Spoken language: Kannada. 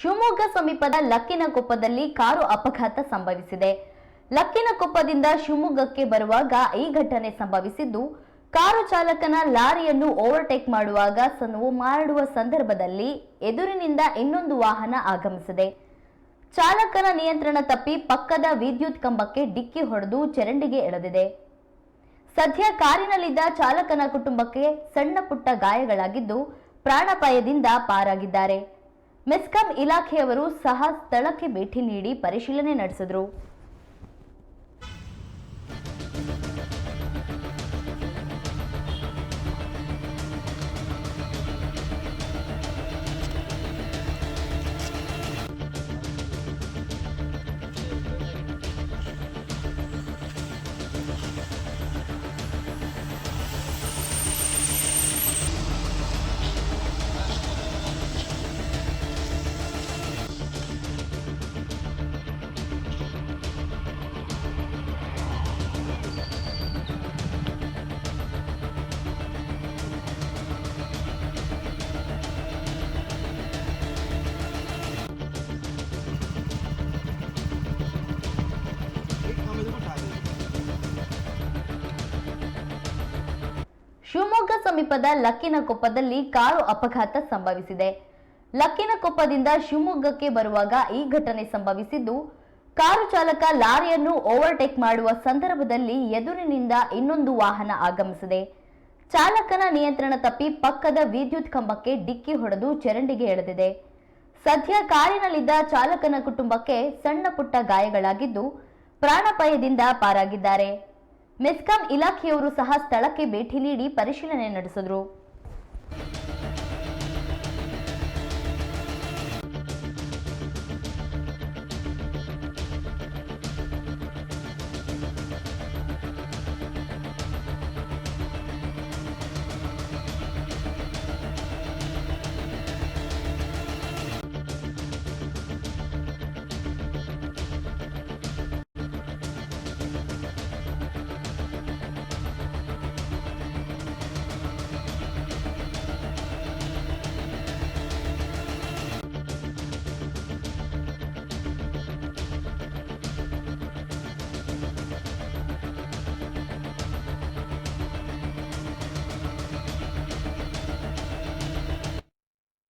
ಶಿವಮೊಗ್ಗ ಸಮೀಪದ ಲಕ್ಕಿನಕೊಪ್ಪದಲ್ಲಿ ಕಾರು ಅಪಘಾತ ಸಂಭವಿಸಿದೆ. ಲಕ್ಕಿನಕೊಪ್ಪದಿಂದ ಶಿವಮೊಗ್ಗಕ್ಕೆ ಬರುವಾಗ ಈ ಘಟನೆ ಸಂಭವಿಸಿದ್ದು, ಕಾರು ಚಾಲಕನ ಲಾರಿಯನ್ನು ಓವರ್ಟೇಕ್ ಮಾಡುವ ಸಂದರ್ಭದಲ್ಲಿ ಎದುರಿನಿಂದ ಇನ್ನೊಂದು ವಾಹನ ಆಗಮಿಸಿದೆ. ಚಾಲಕನ ನಿಯಂತ್ರಣ ತಪ್ಪಿ ಪಕ್ಕದ ವಿದ್ಯುತ್ ಕಂಬಕ್ಕೆ ಡಿಕ್ಕಿ ಹೊಡೆದು ಚರಂಡಿಗೆ ಎಳೆದಿದೆ. ಸದ್ಯ ಕಾರಿನಲ್ಲಿದ್ದ ಚಾಲಕನ ಕುಟುಂಬಕ್ಕೆ ಸಣ್ಣ ಪುಟ್ಟ ಗಾಯಗಳಾಗಿದ್ದು ಪ್ರಾಣಾಪಾಯದಿಂದ ಪಾರಾಗಿದ್ದಾರೆ. ಮೆಸ್ಕಾಂ ಇಲಾಖೆಯವರು ಸಹ ಸ್ಥಳಕ್ಕೆ ಭೇಟಿ ನೀಡಿ ಪರಿಶೀಲನೆ ನಡೆಸಿದರು. ಶಿವಮೊಗ್ಗ ಸಮೀಪದ ಲಕ್ಕಿನಕೊಪ್ಪದಲ್ಲಿ ಕಾರು ಅಪಘಾತ ಸಂಭವಿಸಿದೆ. ಲಕ್ಕಿನಕೊಪ್ಪದಿಂದ ಶಿವಮೊಗ್ಗಕ್ಕೆ ಬರುವಾಗ ಈ ಘಟನೆ ಸಂಭವಿಸಿದ್ದು, ಕಾರು ಚಾಲಕ ಲಾರಿಯನ್ನು ಓವರ್ಟೇಕ್ ಮಾಡುವ ಸಂದರ್ಭದಲ್ಲಿ ಎದುರಿನಿಂದ ಇನ್ನೊಂದು ವಾಹನ ಆಗಮಿಸಿದೆ. ಚಾಲಕನ ನಿಯಂತ್ರಣ ತಪ್ಪಿ ಪಕ್ಕದ ವಿದ್ಯುತ್ ಕಂಬಕ್ಕೆ ಡಿಕ್ಕಿ ಹೊಡೆದು ಚರಂಡಿಗೆ ಎಳೆದಿದೆ. ಸದ್ಯ ಕಾರಿನಲ್ಲಿದ್ದ ಚಾಲಕನ ಕುಟುಂಬಕ್ಕೆ ಸಣ್ಣ ಪುಟ್ಟ ಗಾಯಗಳಾಗಿದ್ದು ಪ್ರಾಣಾಪಾಯದಿಂದ ಪಾರಾಗಿದ್ದಾರೆ. ಮೆಸ್ಕಾಂ ಇಲಾಖೆಯವರು ಸಹ ಸ್ಥಳಕ್ಕೆ ಭೇಟಿ ನೀಡಿ ಪರಿಶೀಲನೆ ನಡೆಸಿದರು.